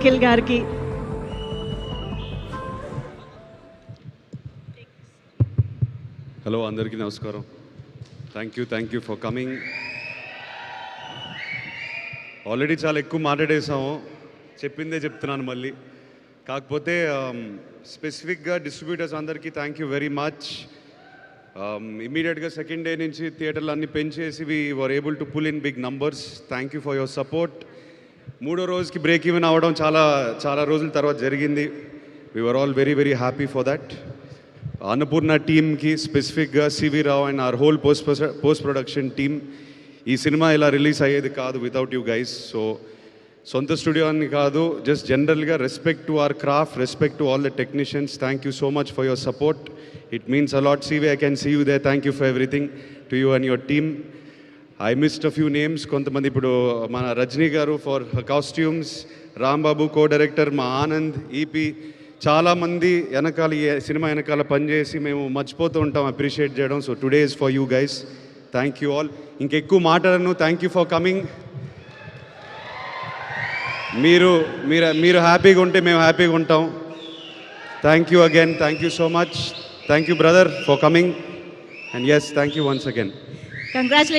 అఖిల్ గారికి. హలో, అందరికీ నమస్కారం. Thank you for coming. Already చాలా ఎక్కువ మాట్లాడేసాము, చెప్పిందే చెప్తున్నాను మళ్ళీ. కాకపోతే స్పెసిఫిక్గా డిస్ట్రిబ్యూటర్స్ అందరికీ థ్యాంక్ యూ వెరీ మచ్. ఇమీడియట్గా సెకండ్ డే నుంచి థియేటర్లు అన్నీ పెంచేసి we were able to pull in big numbers. Thank you for your support. మూడో రోజుకి బ్రేక్ ఈవెన్ అవ్వడం చాలా రోజుల తర్వాత జరిగింది. We were all very very happy for that. Annapurna టీమ్కి, స్పెసిఫిక్గా C V Rao and our whole post production team, ఈ సినిమా ఇలా రిలీజ్ అయ్యేది కాదు వితౌట్ యూ గైస్. సో సొంత స్టూడియో అని కాదు, జస్ట్ జనరల్గా respect to our craft, respect to all the technicians. Thank you so much for your support. It means a lot. C V, I can see you there. Thank you for everything to you and your team. I missed a few names. కొంతమంది ఇప్పుడు మన రజనీ గారు for costumes, Rambabu co director, మా Anand EP, చాలామంది వెనకాల ఈ cinema వెనకాల పనిచేసి మేము మర్చిపోతూ ఉంటాం అప్రిషియేట్ చేయడం. So today is for you guys. Thank you all. ఇంకెక్కువ మాట్లాడను. Thank you for coming. మీరు హ్యాపీగా ఉంటే మేము హ్యాపీగా ఉంటాం. Thank you again. Thank you so much. Thank you brother for coming. And yes, thank you once again. Congratulations.